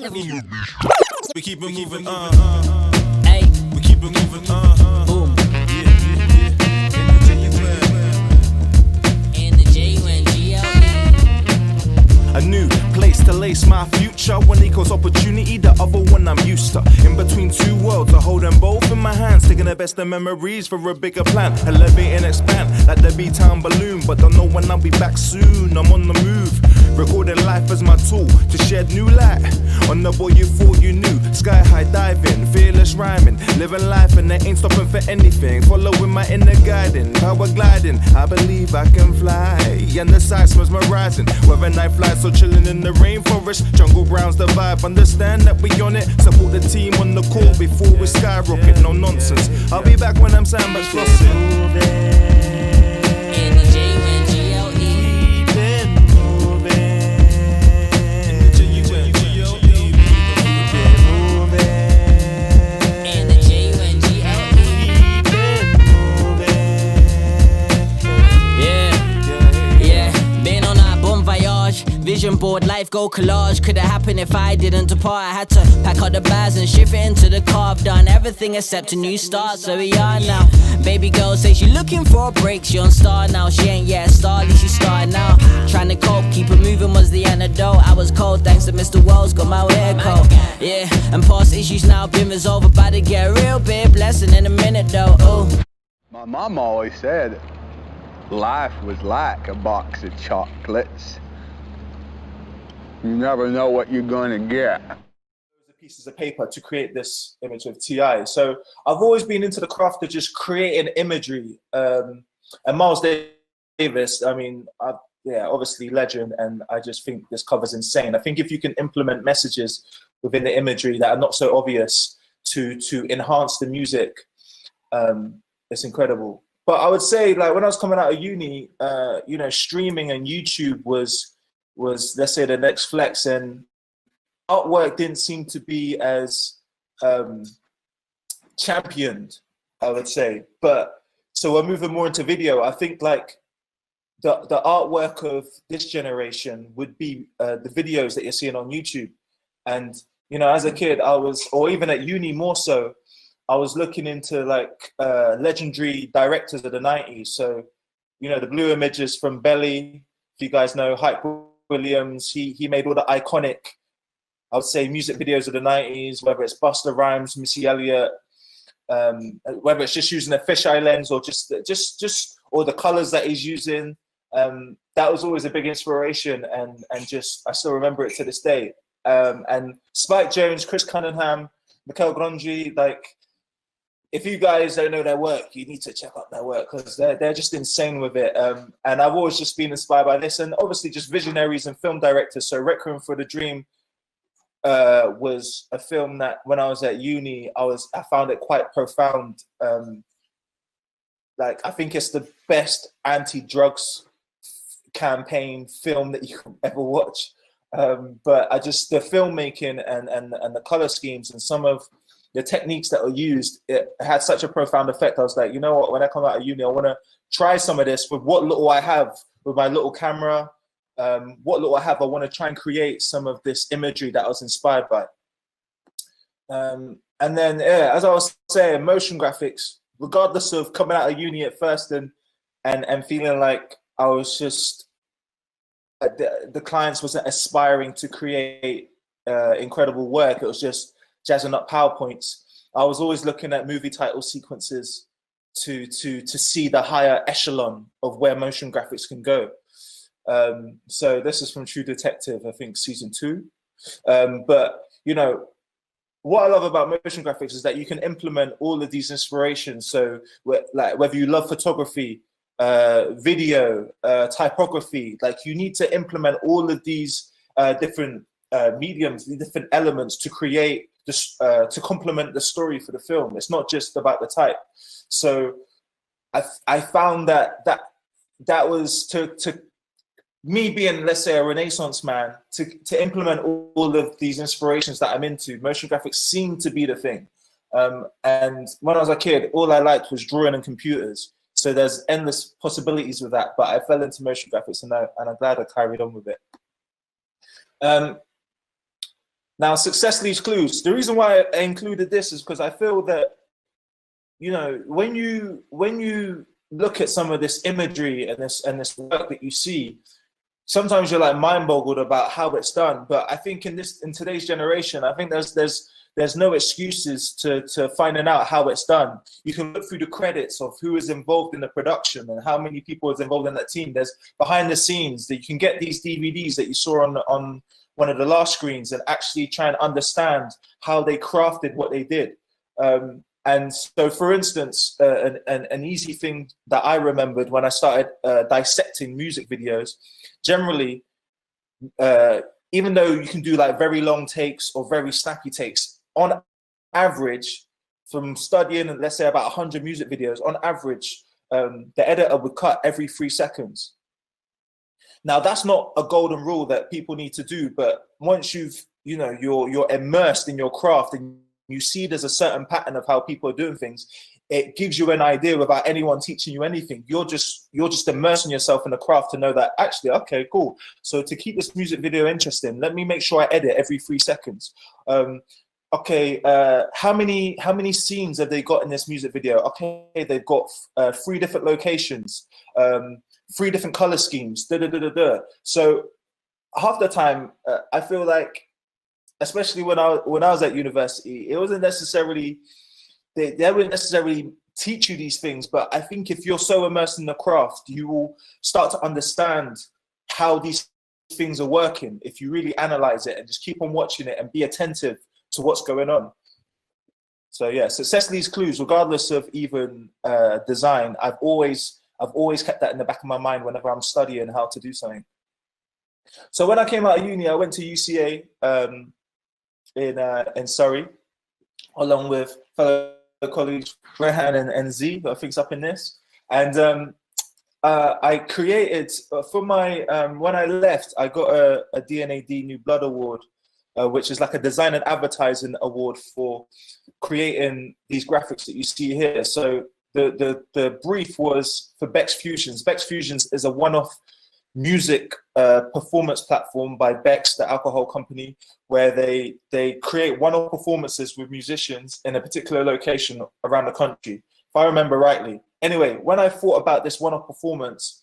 We keep it moving, Hey, we keep it moving, boom. In In the J-U-N-G-L-E. A new place to lace my future. One equals opportunity, the other one I'm used to. In between two worlds, I hold them both in my hands. Taking the best of memories for a bigger plan. Elevate and expand like the B-Town balloon. But don't know when I'll be back soon. I'm on the move. Recording life as my tool to shed new light on the boy you thought you knew. Sky high diving, fearless rhyming, living life and they ain't stopping for anything. Following my inner guiding, power gliding. I believe I can fly, and the sights mesmerizing. Whether night flies or chilling in the rainforest, jungle grounds the vibe. Understand that we on it. Support the team on the court before we skyrocket. No nonsense. I'll be back when I'm sandwich flossing. In the J-U-N-G-L-E. In the J-U-N-G-L-E. Yeah, been on that bon voyage. Vision board, life go collage. Could've happened if I didn't depart. I had to pack up the bags and shift it into the car. I've done everything except a new start, so we are now. Baby girl says she looking for a break. She on star now, she ain't yet a star, at least she started now. Trying to cope, keep it moving was the antidote. I was cold thanks to Mr. Wells, got my hair cold. Yeah, and past issues now been resolved. About to get a real big blessing in a minute though. Oh. My mom always said life was like a box of chocolates. You never know what you're gonna get. Pieces of paper to create this image of T.I. So I've always been into the craft of just creating imagery. And Miles Davis, I mean, yeah, obviously legend, and I just think this cover's insane. I think if you can implement messages within the imagery that are not so obvious to enhance the music, it's incredible. But I would say, like, when I was coming out of uni, you know, streaming and YouTube was let's say the next flex, and artwork didn't seem to be as championed, I would say. But so we're moving more into video. I think like the artwork of this generation would be the videos that you're seeing on YouTube. And you know, as a kid, I was, or even at uni more so, I was looking into like legendary directors of the 90s. So, you know, the Blue Images from Belly, if you guys know, Hype Williams, he made all the iconic, I would say, music videos of the 90s, whether it's Busta Rhymes, Missy Elliott, whether it's just using a fisheye lens or just or the colors that he's using. That was always a big inspiration, and just I still remember it to this day. And Spike Jones, Chris Cunningham, Mikel Grungy, like, if you guys don't know their work, you need to check out their work because they're just insane with it. And I've always just been inspired by this, and obviously just visionaries and film directors. So Requiem for the Dream was a film that when I was at uni, I found it quite profound. Like, I think it's the best anti-drugs campaign film that you can ever watch. But the filmmaking and the color schemes and some of the techniques that are used, it had such a profound effect. I was like, you know what, when I come out of uni, I want to try some of this with what little I have, with my little camera. What little I have, I want to try and create some of this imagery that I was inspired by. And then, yeah, as I was saying, motion graphics, regardless of coming out of uni at first and feeling like I was just, the clients wasn't aspiring to create incredible work. It was just jazzing up PowerPoints. I was always looking at movie title sequences to see the higher echelon of where motion graphics can go. So this is from True Detective, I think season 2. But you know, what I love about motion graphics is that you can implement all of these inspirations. So like whether you love photography, video, typography, like you need to implement all of these different mediums, the different elements to create this, to complement the story for the film. It's not just about the type. So I found that was to me being, let's say, a Renaissance man, to implement all of these inspirations that I'm into. Motion graphics seemed to be the thing. And when I was a kid, all I liked was drawing and computers. So there's endless possibilities with that, but I fell into motion graphics, and I'm glad I carried on with it. Now, success leaves clues. The reason why I included this is because I feel that, you know, when you look at some of this imagery and this work that you see, sometimes you're like mind boggled about how it's done. But I think in today's generation, I think there's no excuses to finding out how it's done. You can look through the credits of who is involved in the production and how many people is involved in that team. There's behind the scenes that you can get these DVDs that you saw on one of the last screens and actually try and understand how they crafted what they did. And so, for instance, an easy thing that I remembered when I started dissecting music videos, generally, even though you can do like very long takes or very snappy takes, on average, from studying, let's say about 100 music videos, on average, the editor would cut every 3 seconds. Now, that's not a golden rule that people need to do, but once you're immersed in your craft and you see there's a certain pattern of how people are doing things, it gives you an idea without anyone teaching you anything. You're just immersing yourself in the craft to know that actually, okay, cool. So to keep this music video interesting, let me make sure I edit every 3 seconds. Okay, how many scenes have they got in this music video? Okay, they've got 3 different locations, 3 different color schemes. So half the time, I feel like, especially when I was at university, it wasn't necessarily they wouldn't necessarily teach you these things. But I think if you're so immersed in the craft, you will start to understand how these things are working if you really analyze it and just keep on watching it and be attentive to what's going on. So yeah, success leaves clues, regardless of even design. I've always kept that in the back of my mind whenever I'm studying how to do something. So when I came out of uni, I went to UCA in Surrey, along with fellow colleagues Rehan and Z, who I think's up in this. And I created for my when I left, I got a D&AD New Blood Award, which is like a design and advertising award for creating these graphics that you see here. So the brief was for Bex Fusions. Bex Fusions is a one-off music performance platform by Bex, the alcohol company, where they create one-off performances with musicians in a particular location around the country, if I remember rightly. Anyway, when I thought about this one-off performance,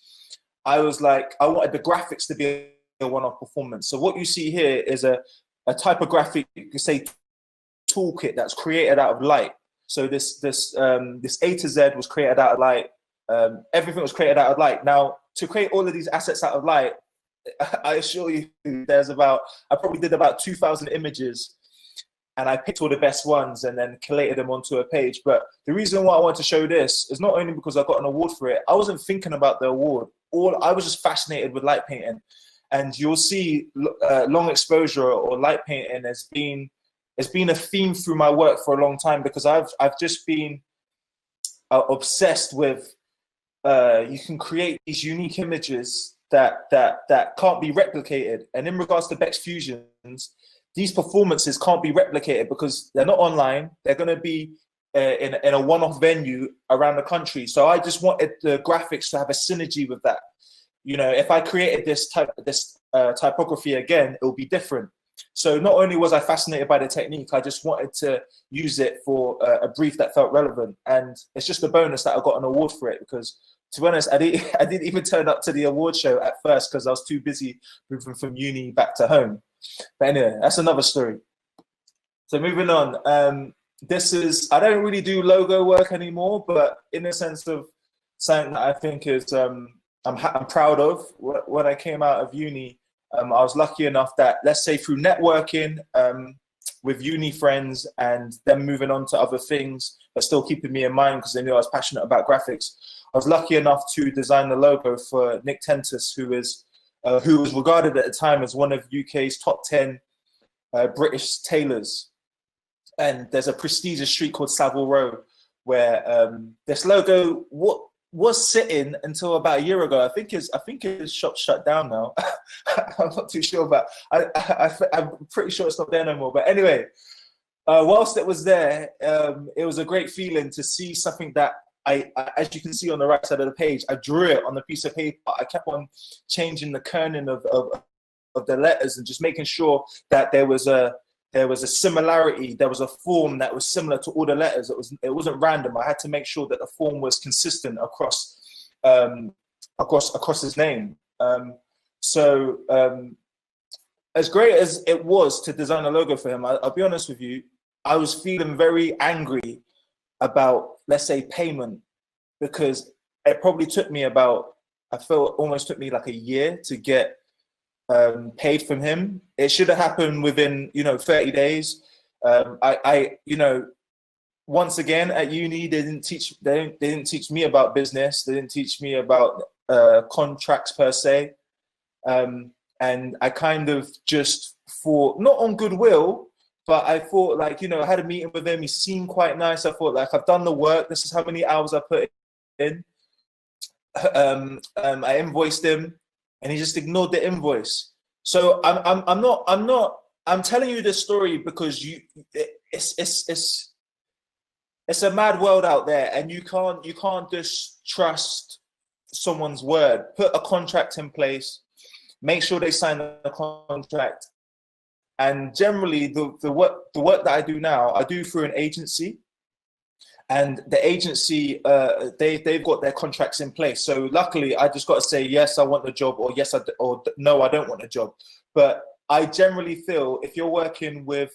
I was like, I wanted the graphics to be a one-off performance. So what you see here is a typographic, you could say, toolkit that's created out of light. So this A to Z was created out of light. Everything was created out of light. Now, to create all of these assets out of light, I assure you, I probably did about 2,000 images, and I picked all the best ones and then collated them onto a page. But the reason why I wanted to show this is not only because I got an award for it. I wasn't thinking about the award. I was just fascinated with light painting. And you'll see long exposure or light painting has been a theme through my work for a long time, because I've just been obsessed with you can create these unique images that can't be replicated. And in regards to Bex Fusions, these performances can't be replicated because they're not online. They're going to be in a one-off venue around the country. So I just wanted the graphics to have a synergy with that. You know, if I created this typography again, it will be different. So not only was I fascinated by the technique, I just wanted to use it for a brief that felt relevant. And it's just a bonus that I got an award for it, because, to be honest, I didn't even turn up to the award show at first because I was too busy moving from uni back to home. But anyway, that's another story. So moving on, I don't really do logo work anymore, but in the sense of something that I think is I'm proud of. When I came out of uni, I was lucky enough that, let's say through networking with uni friends and them moving on to other things, but still keeping me in mind because they knew I was passionate about graphics, I was lucky enough to design the logo for Nick Tentis, who was regarded at the time as one of UK's top 10 British tailors. And there's a prestigious street called Savile Row where this logo was sitting until about a year ago. I think his shop shut down now. I'm not too sure, but I'm pretty sure it's not there no more. But anyway, whilst it was there, it was a great feeling to see something that as you can see on the right side of the page, I drew it on a piece of paper. I kept on changing the kerning of the letters and just making sure that there was a there was a similarity. There was a form that was similar to all the letters. It wasn't random. I had to make sure that the form was consistent across his name. As great as it was to design a logo for him, I'll be honest with you, I was feeling very angry about, let's say, payment, because it probably took me almost took me like a year to get paid from him. It should have happened within 30 days. Once again at uni, they didn't teach me about business. They didn't teach me about contracts per se. And I kind of just thought, not on goodwill, but I thought, like, I had a meeting with him. He seemed quite nice. I thought, like, I've done the work. This is how many hours I put in. I invoiced him, and he just ignored the invoice. So I'm telling you this story because it's a mad world out there, and you can't just trust someone's word. Put a contract in place. Make sure they sign the contract. And generally, the work that I do now, I do through an agency. And the agency, they've got their contracts in place. So luckily, I just got to say, yes, I want the job, or yes, or no, I don't want the job. But I generally feel if you're working with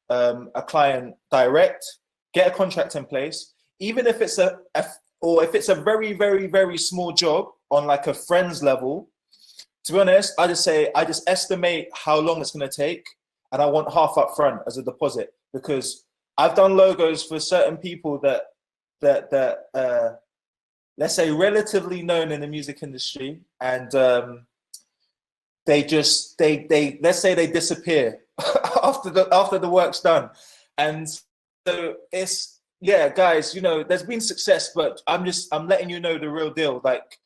a client direct, get a contract in place. Even if it's a very, very, very small job on like a friend's level, to be honest, I just estimate how long it's going to take, and I want half up front as a deposit, because I've done logos for certain people that let's say relatively known in the music industry, and they let's say they disappear after the work's done. And so it's, yeah, guys, there's been success, but I'm letting you know the real deal. Like,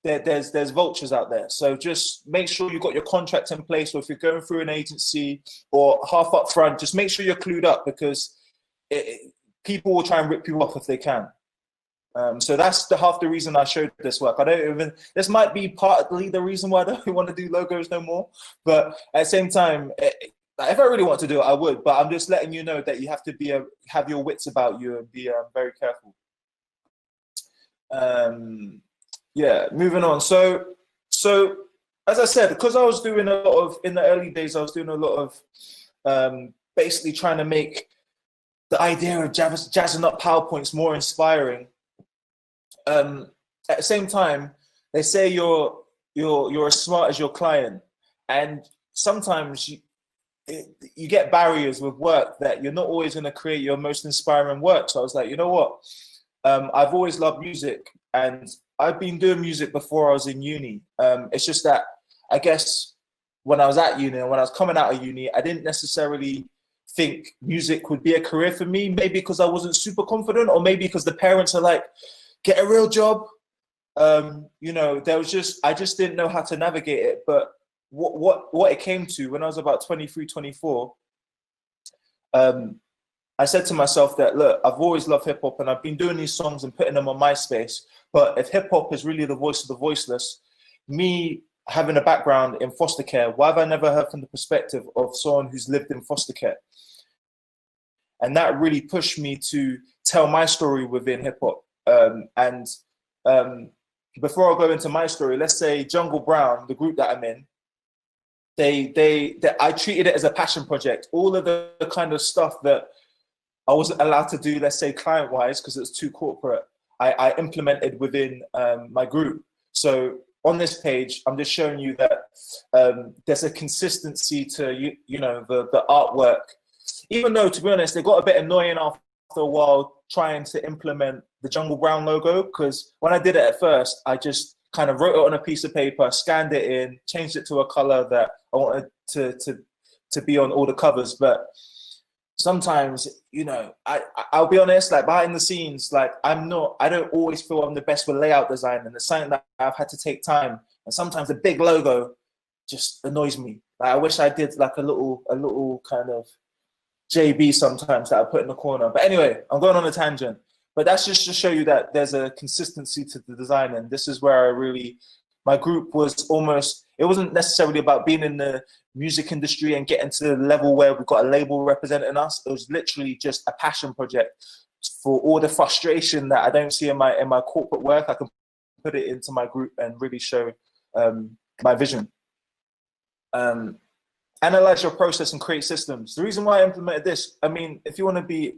there's vultures out there. So just make sure you've got your contract in place, or if you're going through an agency or half up front, just make sure you're clued up, because people will try and rip you off if they can. So that's half the reason I showed this work. This might be partly the reason why I don't want to do logos no more, but at the same time, if I really want to do it, I would, but I'm just letting you know that you have to have your wits about you and be very careful. Yeah, moving on. So as I said, because I was doing a lot of, in the early days, I was doing a lot of basically trying to make the idea of jazzing up PowerPoints more inspiring. At the same time, they say you're as smart as your client, and sometimes you get barriers with work that you're not always going to create your most inspiring work. So I was like, you know what? I've always loved music, and I've been doing music before I was in uni. It's just that I guess when I was at uni and when I was coming out of uni, I didn't necessarily think music would be a career for me. Maybe because I wasn't super confident, or maybe because the parents are like, get a real job. I just didn't know how to navigate it. But what it came to when I was about 23, 24, I said to myself that, look, I've always loved hip hop, and I've been doing these songs and putting them on MySpace. But if hip hop is really the voice of the voiceless, me having a background in foster care, why have I never heard from the perspective of someone who's lived in foster care? And that really pushed me to tell my story within hip hop. Before I go into my story, let's say Jungle Brown, the group that I'm in, I treated it as a passion project. All of the kind of stuff that I wasn't allowed to do, let's say client-wise, because it was too corporate, I implemented within my group. So on this page, I'm just showing you that there's a consistency to the artwork. Even though, to be honest, it got a bit annoying after a while trying to implement the Jungle Brown logo, because when I did it at first, I just kind of wrote it on a piece of paper, scanned it in, changed it to a color that I wanted to be on all the covers. But sometimes, I'll be honest, like behind the scenes, like I don't always feel I'm the best with layout design, and it's something that I've had to take time. And sometimes the big logo just annoys me. Like I wish I did like a little kind of JB sometimes that I put in the corner. But anyway, I'm going on a tangent. But that's just to show you that there's a consistency to the design, and this is where my group was It wasn't necessarily about being in the music industry and getting to the level where we've got a label representing us. It was literally just a passion project for all the frustration that I don't see in my corporate work. I can put it into my group and really show my vision. Analyze your process and create systems. The reason why I implemented this, I mean, if you want to be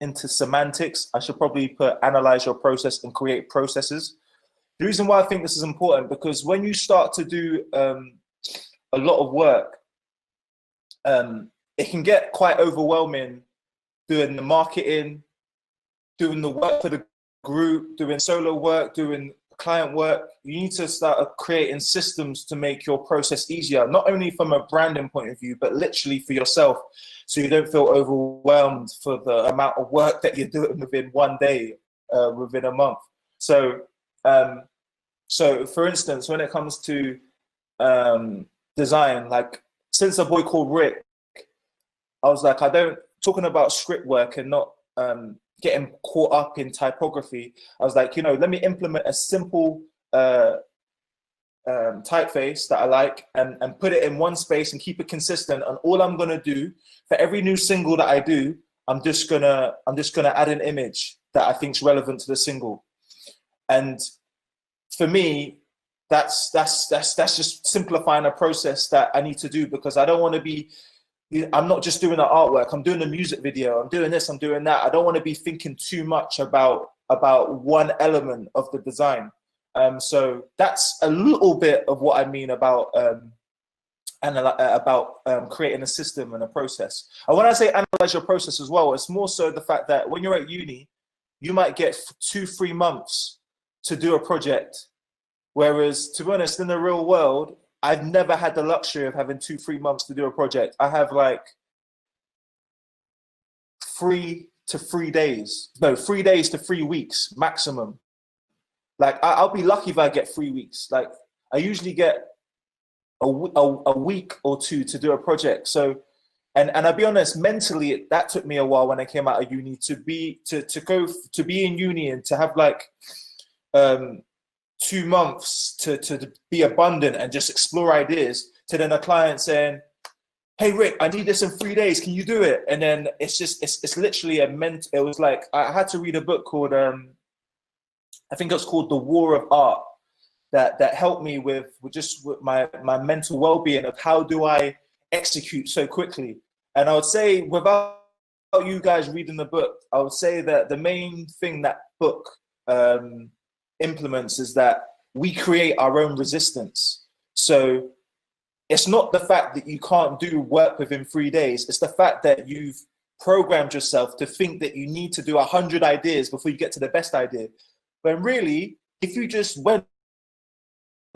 into semantics, I should probably put analyze your process and create processes. The reason why I think this is important, because when you start to do a lot of work, it can get quite overwhelming doing the marketing, doing the work for the group, doing solo work, doing client work. You need to start creating systems to make your process easier, not only from a branding point of view, but literally for yourself, so you don't feel overwhelmed for the amount of work that you're doing within one day, within a month. So for instance, when it comes to design, like since A Boy Called Rick, I was like, talking about script work and not getting caught up in typography. I was like, let me implement a simple typeface that I like and put it in one space and keep it consistent. And all I'm gonna do for every new single that I do, I'm just gonna add an image that I think is relevant to the single. And for me, that's just simplifying a process that I need to do, because I don't want to be, I'm not just doing the artwork, I'm doing the music video, I'm doing this, I'm doing that. I don't want to be thinking too much about one element of the design. So that's a little bit of what I mean about creating a system and a process. And when I say analyze your process as well, it's more so the fact that when you're at uni, you might get 2-3 months to do a project. Whereas, to be honest, in the real world, I've never had the luxury of having 2-3 months to do a project. I have like 3 to 3 days. No, 3 days to 3 weeks maximum. Like I'll be lucky if I get 3 weeks. Like I usually get a week or two to do a project. So, and I'll be honest, mentally that took me a while when I came out of uni to be in uni and to have like 2 months to be abundant and just explore ideas, to then a client saying, hey Rick, I need this in 3 days, can you do it? And then it's literally it was like I had to read a book called I think it's called The War of Art, that helped me with my mental well-being of how do I execute so quickly. And I would say, without you guys reading the book, I would say that the main thing that book implements is that we create our own resistance. So it's not the fact that you can't do work within 3 days, it's the fact that you've programmed yourself to think that you need to do 100 ideas before you get to the best idea. When really, if you just went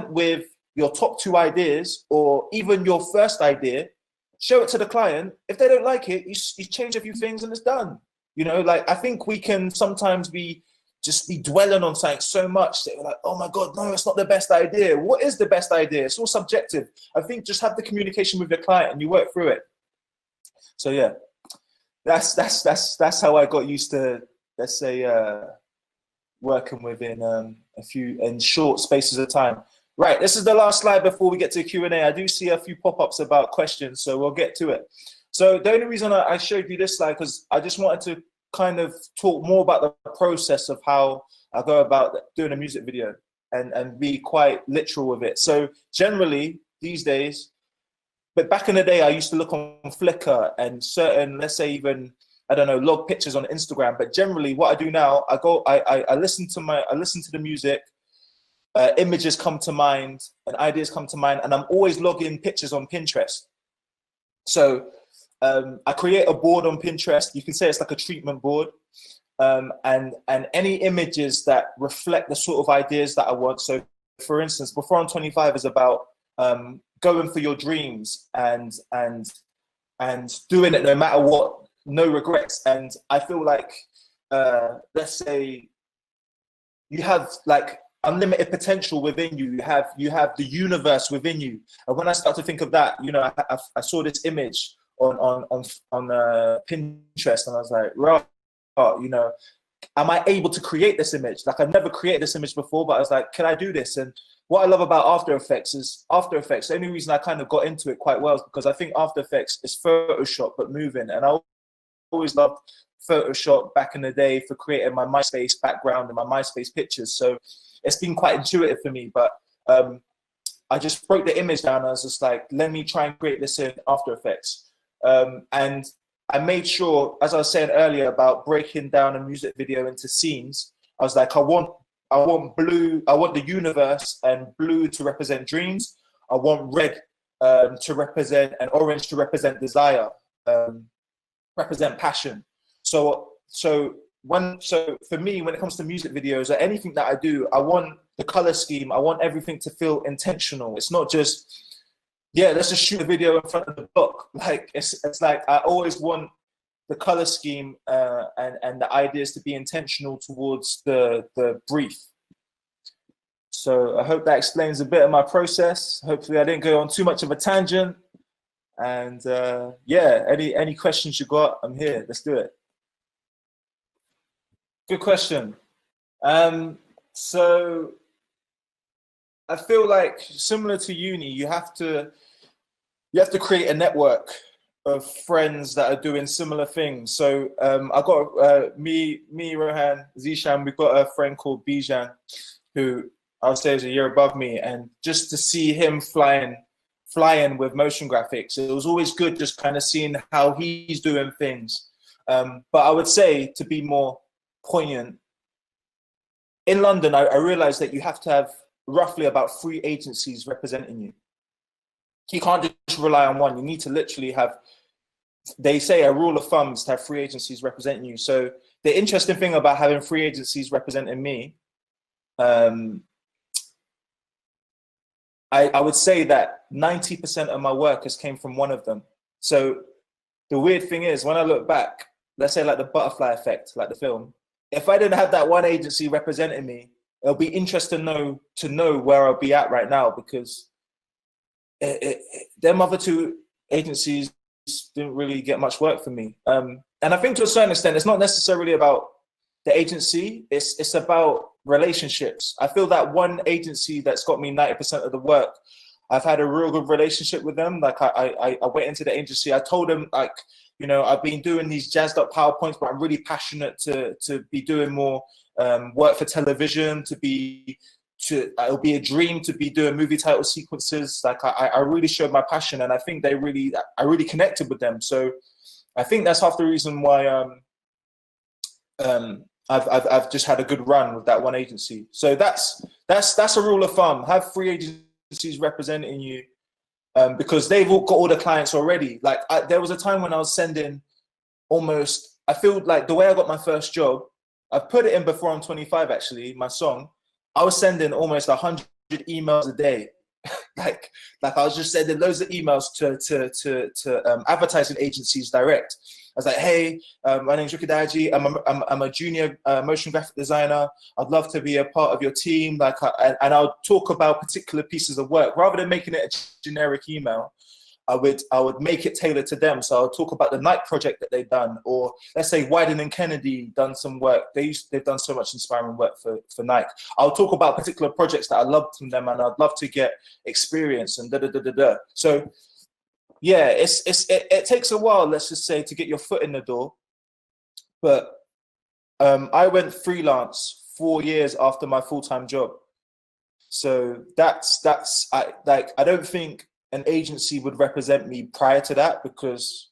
with your top 2 ideas, or even your first idea, show it to the client. If they don't like it, you change a few things and it's done. Like I think we can sometimes be dwelling on something so much that we're like, oh my God, no, it's not the best idea. What is the best idea? It's all subjective. I think just have the communication with your client and you work through it. So yeah, that's how I got used to, let's say, working within in short spaces of time. Right, this is the last slide before we get to Q&A. I do see a few pop-ups about questions, so we'll get to it. So the only reason I showed you this slide, because I just wanted to kind of talk more about the process of how I go about doing a music video and be quite literal with it. So generally these days, but back in the day, I used to look on Flickr and certain, let's say even, I don't know, log pictures on Instagram. But generally what I do now, I listen to the music, images come to mind and ideas come to mind, and I'm always logging pictures on Pinterest. So I create a board on Pinterest. You can say it's like a treatment board, and any images that reflect the sort of ideas that I want. So for instance, Before I'm 25 is about going for your dreams and doing it no matter what, no regrets. And I feel like, let's say you have like unlimited potential within you. You have the universe within you. And when I start to think of that, I saw this image on Pinterest, and I was like, right, am I able to create this image? Like, I've never created this image before, but I was like, can I do this? And what I love about After Effects, the only reason I kind of got into it quite well is because I think After Effects is Photoshop, but moving. And I always loved Photoshop back in the day for creating my MySpace background and my MySpace pictures. So it's been quite intuitive for me, but I just broke the image down. I was just like, let me try and create this in After Effects. And I made sure, as I was saying earlier about breaking down a music video into scenes, I was like, I want blue, I want the universe and blue to represent dreams. I want red to represent, and orange to represent desire, represent passion. So for me, when it comes to music videos or anything that I do, I want the color scheme, I want everything to feel intentional. It's not just, yeah, let's just shoot a video in front of the book. Like, it's like I always want the color scheme and the ideas to be intentional towards the brief. So I hope that explains a bit of my process. Hopefully I didn't go on too much of a tangent. And yeah, any questions you got, I'm here. Let's do it. Good question. So I feel like, similar to uni, you have to create a network of friends that are doing similar things. So I got me, Rohan, Zishan, we've got a friend called Bijan, who I would say is a year above me, and just to see him flying with motion graphics, it was always good just kind of seeing how he's doing things. But I would say, to be more poignant, in London, I realized that you have to have roughly about 3 agencies representing you. You can't just rely on one. You need to literally have, they say a rule of thumb is to have 3 agencies representing you. So the interesting thing about having 3 agencies representing me, I would say that 90% of my work has came from one of them. So the weird thing is, when I look back, let's say like the butterfly effect, like the film, if I didn't have that one agency representing me, it'll be interesting to know where I'll be at right now, because them other 2 agencies didn't really get much work for me. And I think to a certain extent, it's not necessarily about the agency, it's about relationships. I feel that one agency that's got me 90% of the work, I've had a real good relationship with them. Like I went into the agency, I told them, like, you know, I've been doing these jazzed up PowerPoints, but I'm really passionate to be doing more work for television, it'll be a dream to be doing movie title sequences. Like I really showed my passion, and I think I really connected with them. So I think that's half the reason why I've just had a good run with that one agency. So that's a rule of thumb. Have 3 agencies representing you, because they've all got all the clients already. Like there was a time when I was sending I feel like the way I got my first job, I've put it in Before I'm 25, actually, my song, I was sending almost 100 emails a day. like I was just sending loads of emails to advertising agencies direct. I was like, hey, my name's Ricky Daji. I'm a junior motion graphic designer. I'd love to be a part of your team. And I'll talk about particular pieces of work rather than making it a generic email. I would make it tailored to them. So I'll talk about the Nike project that they've done, or let's say Wyden and Kennedy done some work. They've done so much inspiring work for Nike. I'll talk about particular projects that I loved from them, and I'd love to get experience and da. So yeah, it takes a while, let's just say, to get your foot in the door. But I went freelance 4 years after my full-time job. So I don't think an agency would represent me prior to that, because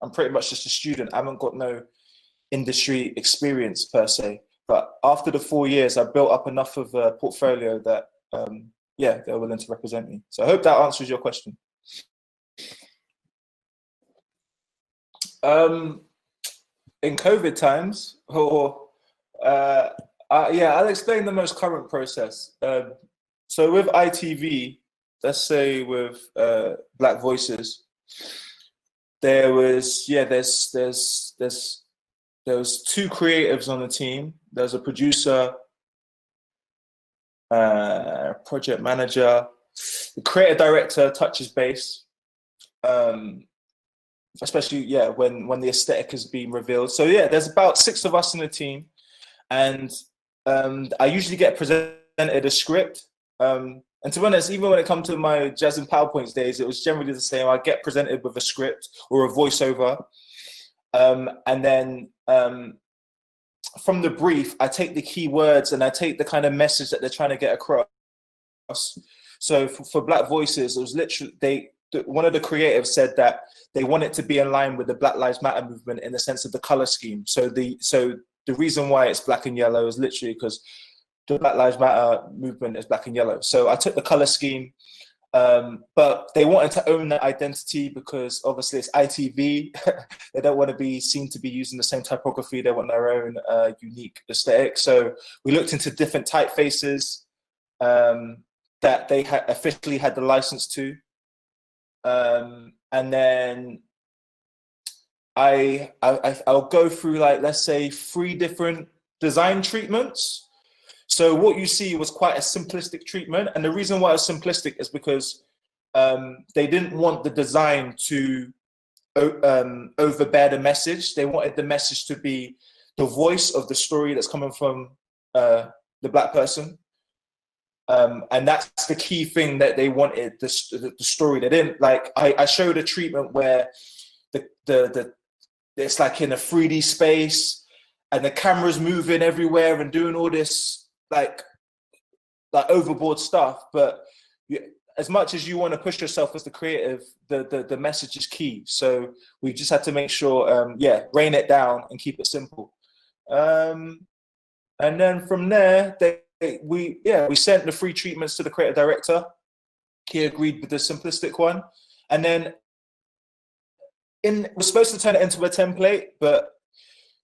I'm pretty much just a student. I haven't got no industry experience per se. But after the 4 years, I built up enough of a portfolio that, yeah, they're willing to represent me. So I hope that answers your question. In COVID times, yeah, I'll explain the most current process. So with ITV, let's say with Black Voices, there was 2 creatives on the team. There's a producer, project manager, the creative director touches base, especially when the aesthetic has been revealed. So yeah, there's about 6 of us in the team. And I usually get presented a script. And to be honest, even when it comes to my Jazz and PowerPoints days, it was generally the same. I get presented with a script or a voiceover. And then from the brief, I take the key words and I take the kind of message that they're trying to get across. So for Black Voices, it was literally, one of the creatives said that they want it to be in line with the Black Lives Matter movement in the sense of the color scheme. So the reason why it's black and yellow is literally because the Black Lives Matter movement is black and yellow. So I took the color scheme, but they wanted to own that identity because obviously it's ITV. They don't want to be seen to be using the same typography. They want their own unique aesthetic. So we looked into different typefaces that they had officially had the license to. And then I'll go through, like, let's say 3 different design treatments. So what you see was quite a simplistic treatment. And the reason why it's simplistic is because they didn't want the design to overbear the message. They wanted the message to be the voice of the story that's coming from the Black person. And that's the key thing that they wanted, the story. They didn't, like, I showed a treatment where it's like in a 3D space and the camera's moving everywhere and doing all this like overboard stuff. But as much as you want to push yourself as the creative, the message is key. So we just had to make sure, rein it down and keep it simple. And then from there, we sent the 3 treatments to the creative director. He agreed with the simplistic one. And then we're supposed to turn it into a template, but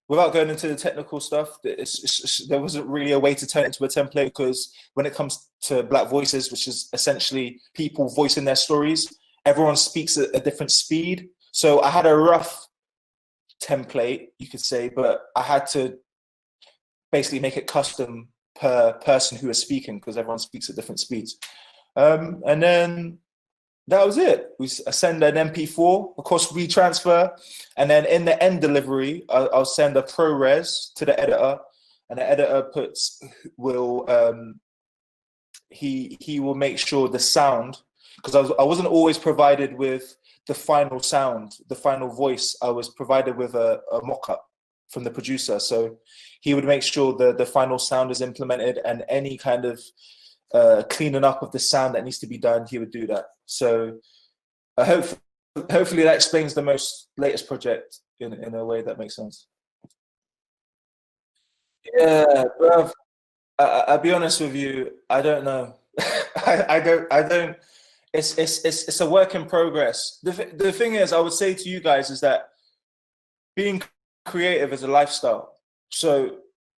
without going into the technical stuff, there wasn't really a way to turn it into a template, because when it comes to Black Voices, which is essentially people voicing their stories, everyone speaks at a different speed. So I had a rough template, you could say, but I had to basically make it custom per person who is speaking, because everyone speaks at different speeds. And then that was it. We send an MP4, of course, we transfer, and then in the end delivery, I'll send a ProRes to the editor, and the editor will make sure the sound, because I wasn't always provided with the final sound, the final voice. I was provided with a mock-up from the producer, so he would make sure the final sound is implemented, and any kind of cleaning up of the sound that needs to be done, he would do that. So hopefully that explains the latest project in a way that makes sense. Yeah, bruv, I'll be honest with you, I don't know. I don't. It's a work in progress. The thing is, I would say to you guys is that being creative is a lifestyle. So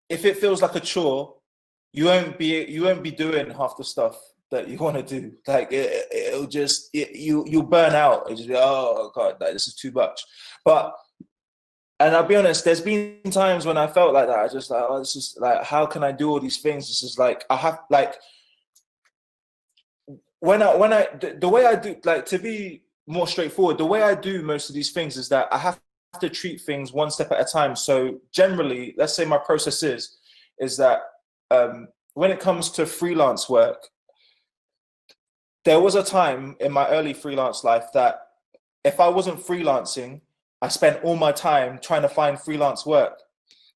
if it feels like a chore, you won't be doing half the stuff that you want to do. Like you'll burn out. It'll just be, oh God, this is too much. And I'll be honest, there's been times when I felt like that. I just like, this is like, how can I do all these things? This is like, I have like, the way I do, like, to be more straightforward, the way I do most of these things is that I have to treat things one step at a time. So generally, let's say my process is that when it comes to freelance work, there was a time in my early freelance life that if I wasn't freelancing, I spent all my time trying to find freelance work.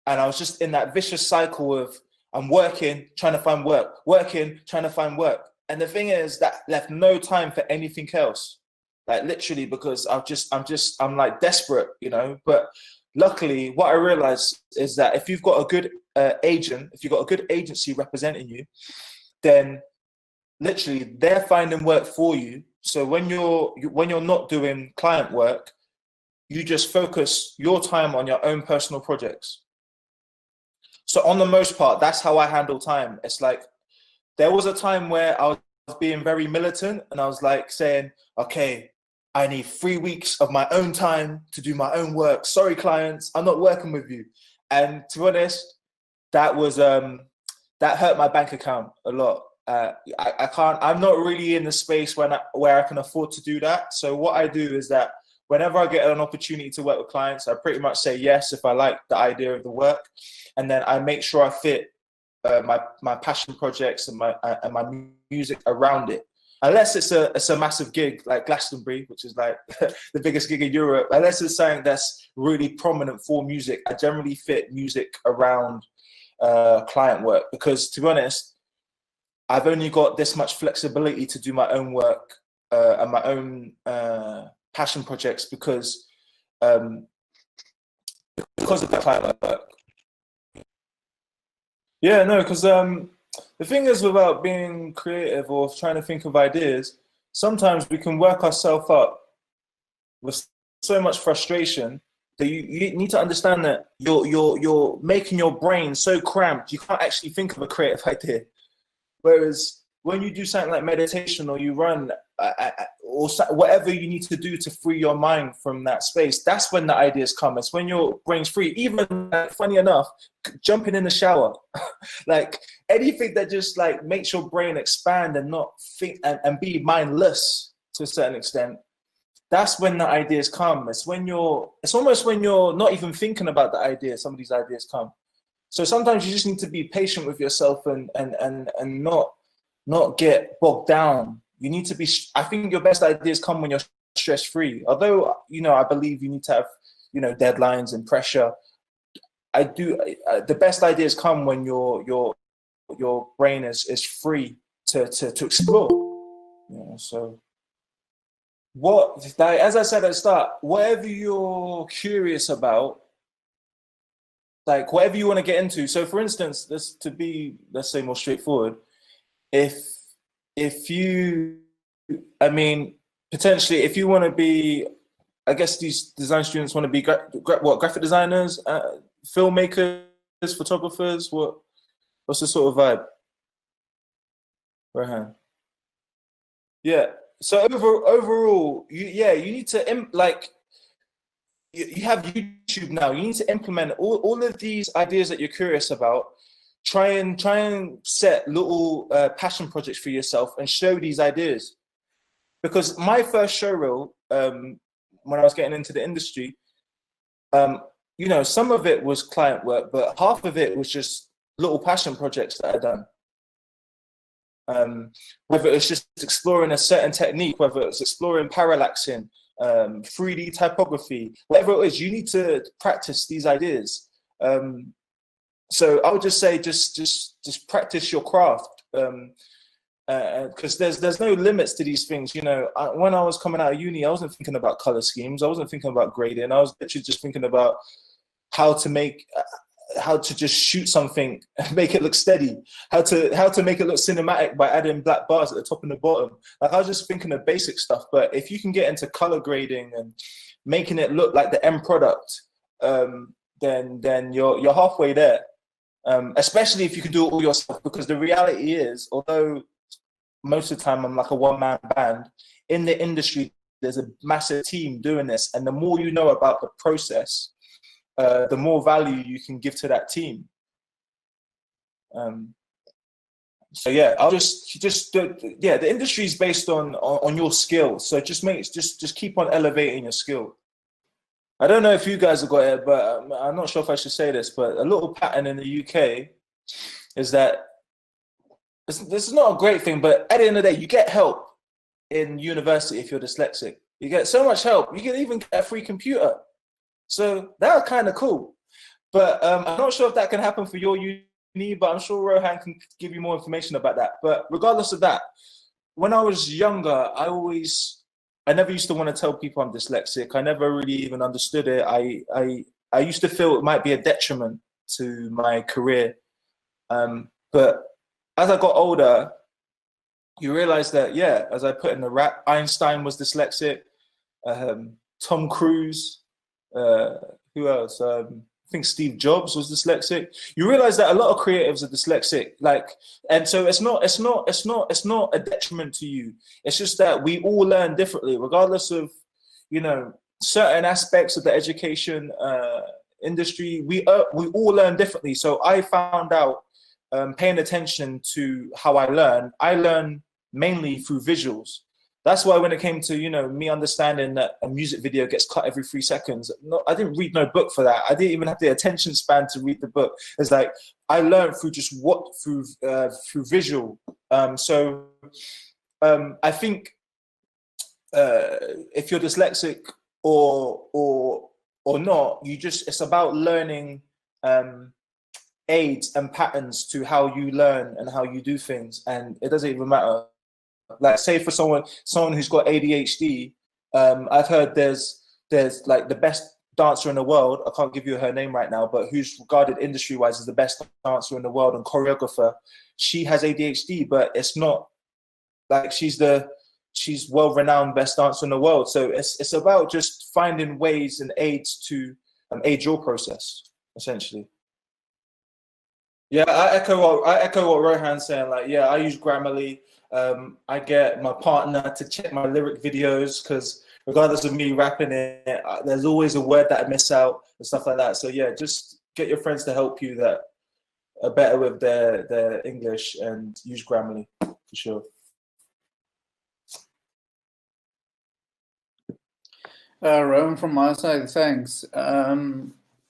And I was just in that vicious cycle of I'm working, trying to find work, working, trying to find work. And the thing is that left no time for anything else, like literally, because I'm like desperate, you know. But luckily, what I realized is that if you've got a good agent, if you've got a good agency representing you, then literally they're finding work for you. So when you're not doing client work, you just focus your time on your own personal projects. So on the most part, that's how I handle time. It's like, there was a time where I was being very militant, and I was like saying, okay, I need 3 weeks of my own time to do my own work. Sorry, clients, I'm not working with you. And to be honest, that hurt my bank account a lot. I'm not really in the space where I can afford to do that. So what I do is that whenever I get an opportunity to work with clients, I pretty much say yes if I like the idea of the work, and then I make sure I fit my passion projects and my music around it. Unless it's a massive gig like Glastonbury, which is like the biggest gig in Europe. Unless it's something that's really prominent for music, I generally fit music around client work, because to be honest, I've only got this much flexibility to do my own work and my own passion projects because of the client work. Yeah, no, because the thing is, without being creative or trying to think of ideas, sometimes we can work ourselves up with so much frustration that you need to understand that you're making your brain so cramped you can't actually think of a creative idea. Whereas when you do something like meditation, or you run, or whatever you need to do to free your mind from that space, that's when the ideas come. It's when your brain's free. Even, funny enough, jumping in the shower, like anything that just like makes your brain expand and not think and be mindless to a certain extent, that's when the ideas come. It's almost when you're not even thinking about the idea, some of these ideas come. So sometimes you just need to be patient with yourself and not get bogged down. You need to be, I think your best ideas come when you're stress-free. Although, I believe you need to have, deadlines and pressure. The best ideas come when your brain is free to explore. So as I said at the start, whatever you're curious about, like whatever you want to get into. So for instance, let's say more straightforward, if you, potentially, if you want to be, I guess these design students want to be graphic designers, filmmakers, photographers. What's the sort of vibe? Right hand. Yeah. So overall, you need to you have YouTube now. You need to implement all of these ideas that you're curious about. Try and set little passion projects for yourself and show these ideas. Because my first show reel, when I was getting into the industry, some of it was client work, but half of it was just little passion projects that I'd done. Whether it's just exploring a certain technique, whether it's exploring parallaxing, 3D typography, whatever it is, you need to practice these ideas. So I would just say, just practice your craft, because there's no limits to these things. When I was coming out of uni, I wasn't thinking about color schemes. I wasn't thinking about grading. I was literally just thinking about how to just shoot something and make it look steady, how to make it look cinematic by adding black bars at the top and the bottom. Like, I was just thinking of basic stuff. But if you can get into color grading and making it look like the end product, then you're halfway there. Especially if you can do it all yourself, because the reality is, although most of the time I'm like a one-man band, in the industry there's a massive team doing this, and the more you know about the process, the more value you can give to that team. So yeah, I'll the industry is based on your skill. So just keep on elevating your skill. I don't know if you guys have got it, but I'm not sure if I should say this, but a little pattern in the UK is that this is not a great thing, but at the end of the day, you get help in university if you're dyslexic. You get so much help. You can even get a free computer. So that's kind of cool. But I'm not sure if that can happen for your uni, but I'm sure Rohan can give you more information about that. But regardless of that, when I was younger, I never used to want to tell people I'm dyslexic. I never really even understood it. I used to feel it might be a detriment to my career. But as I got older, you realize that, as I put in the rap, Einstein was dyslexic, Tom Cruise, who else? I think Steve Jobs was dyslexic. You realize that a lot of creatives are dyslexic, and so it's not a detriment to you. It's just that we all learn differently, regardless of, certain aspects of the education industry. We all learn differently. So I found out, paying attention to how I learn mainly through visuals. that's why when it came to, you know, me understanding that a music video gets cut every 3 seconds, no, I didn't read no book for that. I didn't even have the attention span to read the book. It's like I learned through just through visual. I think if you're dyslexic or not, it's about learning aids and patterns to how you learn and how you do things, and it doesn't even matter. Like, say for someone who's got ADHD, I've heard there's like the best dancer in the world. I can't give you her name right now, but who's regarded industry-wise as the best dancer in the world and choreographer. She has ADHD, but it's not like she's well-renowned best dancer in the world. So it's about just finding ways and aids to aid your process, essentially. Yeah, I echo what Rohan's saying. Like, yeah, I use Grammarly. I get my partner to check my lyric videos because regardless of me rapping it, there's always a word that I miss out and stuff like that. So yeah, just get your friends to help you that are better with their English, and use Grammarly for sure. Rowan, from my side, thanks.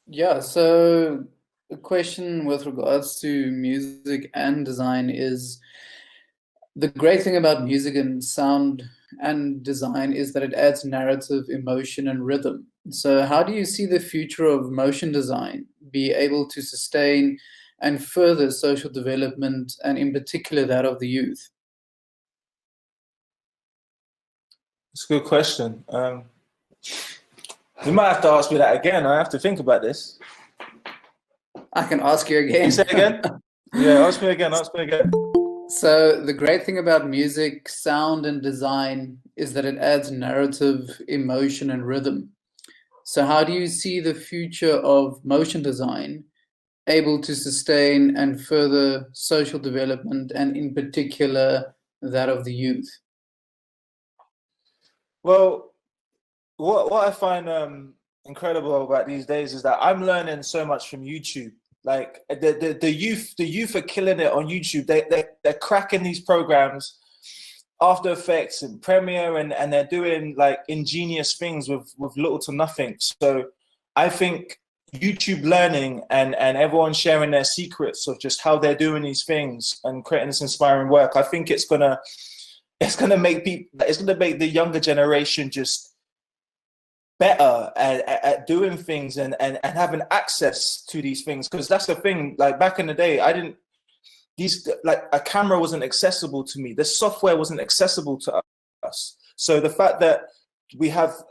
Yeah, so the question with regards to music and design is, the great thing about music and sound and design is that it adds narrative, emotion, and rhythm. So how do you see the future of motion design be able to sustain and further social development, and in particular that of the youth? It's a good question. You might have to ask me that again. I have to think about this. I can ask you again. You say again? Yeah, ask me again. So the great thing about music, sound, and design is that it adds narrative, emotion, and rhythm. So how do you see the future of motion design able to sustain and further social development, and in particular that of the youth? Well, what I find incredible about these days is that I'm learning so much from YouTube. Like the youth are killing it on YouTube. They're cracking these programs, After Effects and Premiere, and they're doing like ingenious things with little to nothing. So I think YouTube learning and everyone sharing their secrets of just how they're doing these things and creating this inspiring work, I think it's gonna make the younger generation just better at doing things and having access to these things. Because that's the thing, like back in the day, like a camera wasn't accessible to me. The software wasn't accessible to us. So the fact that we have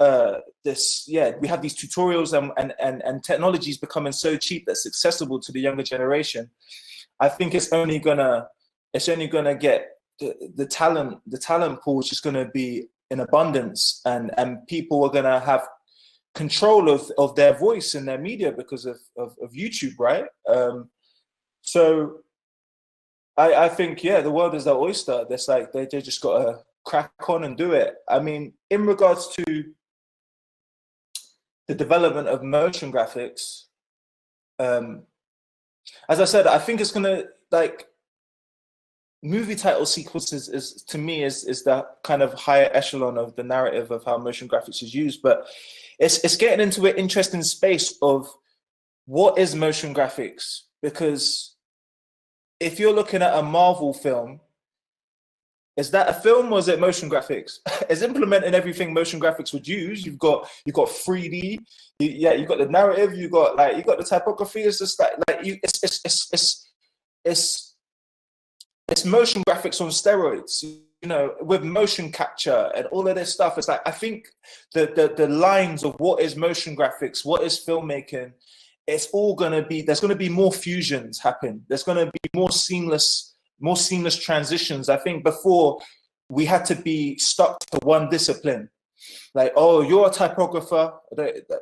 these tutorials and technologies becoming so cheap that's accessible to the younger generation, I think it's only gonna get the talent pool is just gonna be in abundance, and people are gonna have control of their voice and their media because of YouTube, right? So I think, yeah, the world is their oyster. That's like they just gotta crack on and do it. I mean, in regards to the development of motion graphics, as I said, I think it's gonna, like, movie title sequences is to me is the kind of higher echelon of the narrative of how motion graphics is used, but it's getting into an interesting space of what is motion graphics, because if you're looking at a Marvel film, is that a film or is it motion graphics? It's implementing everything motion graphics would use. You've got 3D, you've got the narrative, you've got the typography. It's just it's motion graphics on steroids, you know, with motion capture and all of this stuff. It's like, I think the lines of what is motion graphics, what is filmmaking, it's all gonna be, there's gonna be more fusions happen. There's gonna be more seamless transitions. I think before we had to be stuck to one discipline. Like, oh, you're a typographer,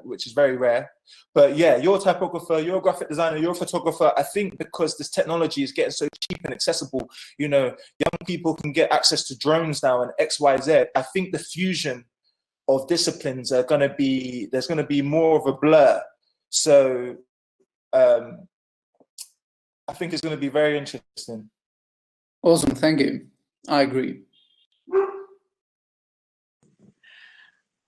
which is very rare, but yeah, you're a typographer, you're a graphic designer, you're a photographer. I think because this technology is getting so cheap and accessible, you know, young people can get access to drones now and X, Y, Z. I think the fusion of disciplines are going to be, there's going to be more of a blur. So I think it's going to be very interesting. Awesome, thank you. I agree.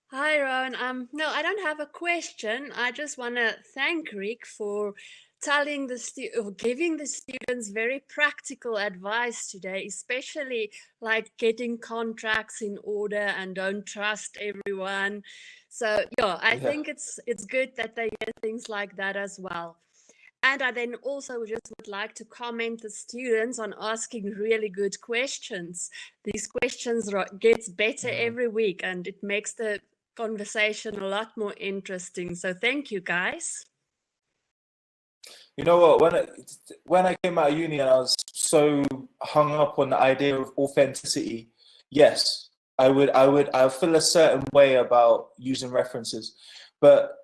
Hi, Ron. No, I don't have a question. I just want to thank Rick for telling or giving the students very practical advice today, especially like getting contracts in order and don't trust everyone. So yeah, I Yeah. think it's good that they hear things like that as well. And I then also just would like to comment the students on asking really good questions. These questions gets better every week, and it makes the conversation a lot more interesting. So thank you, guys. You know what? When I came out of uni and I was so hung up on the idea of authenticity, yes, I feel a certain way about using references, but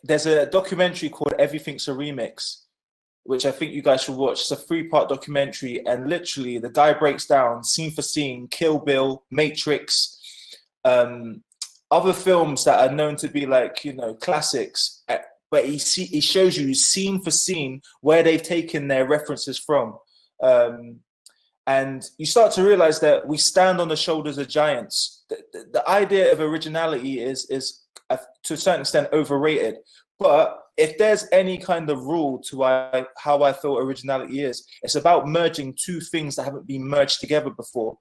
there's a documentary called Everything's a Remix, which I think you guys should watch. It's a 3-part documentary, and literally the guy breaks down scene for scene, Kill Bill, Matrix, other films that are known to be like, you know, classics. But he shows you scene for scene where they've taken their references from. And you start to realize that we stand on the shoulders of giants. The idea of originality is to a certain extent overrated. But if there's any kind of rule to how I feel originality is, it's about merging two things that haven't been merged together before.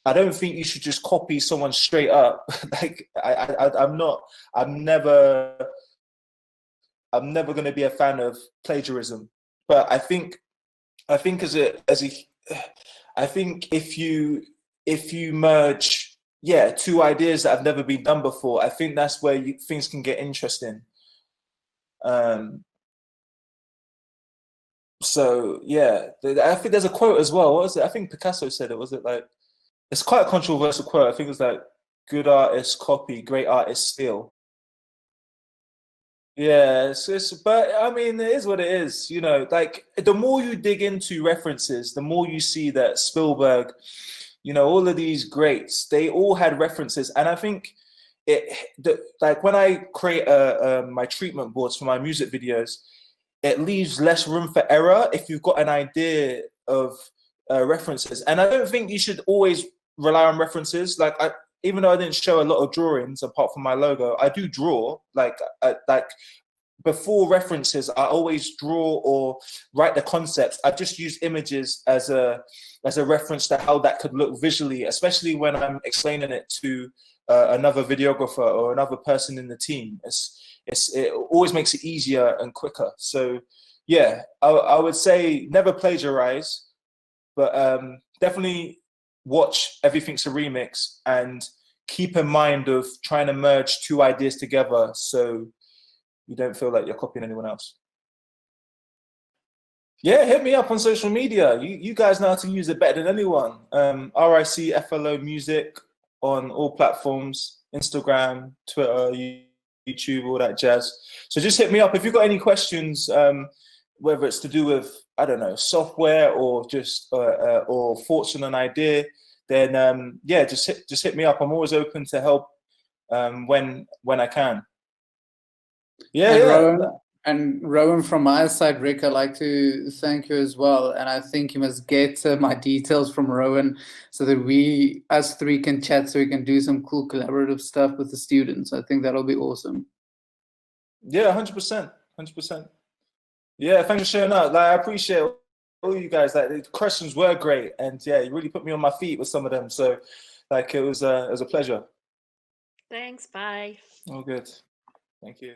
I don't think you should just copy someone straight up. Like I'm never going to be a fan of plagiarism. But I think if you merge two ideas that have never been done before, I think that's where things can get interesting. So yeah, I think there's a quote as well. What was it? I think Picasso said it. Was it like, it's quite a controversial quote. I think it was like, good artists copy, great artists steal. Yeah, but I mean, it is what it is. You know, like the more you dig into references, the more you see that Spielberg, you know, all of these greats, they all had references. And I think like when I create my treatment boards for my music videos, it leaves less room for error if you've got an idea of references. And I don't think you should always rely on references. Like even though I didn't show a lot of drawings apart from my logo, I do draw. Like before references, I always draw or write the concepts. I just use images as a reference to how that could look visually, especially when I'm explaining it to another videographer or another person in the team. It always makes it easier and quicker. So yeah, I would say never plagiarize, but definitely watch Everything's a Remix and keep in mind of trying to merge two ideas together so you don't feel like you're copying anyone else. Yeah, hit me up on social media. You guys know how to use it better than anyone. RICFLO Music on all platforms, Instagram, Twitter, YouTube, all that jazz. So just hit me up if you've got any questions, whether it's to do with, I don't know, software or just or thoughts on an idea. Then yeah, just hit me up. I'm always open to help when I can. Yeah. And Rowan, from my side, Rick, I'd like to thank you as well. And I think you must get my details from Rowan so that us three can chat, so we can do some cool collaborative stuff with the students. I think that'll be awesome. Yeah, 100%. 100%. Yeah, thanks for sharing that. Like, I appreciate all you guys. Like, the questions were great. And yeah, you really put me on my feet with some of them. So like, it was a pleasure. Thanks. Bye. All good. Thank you.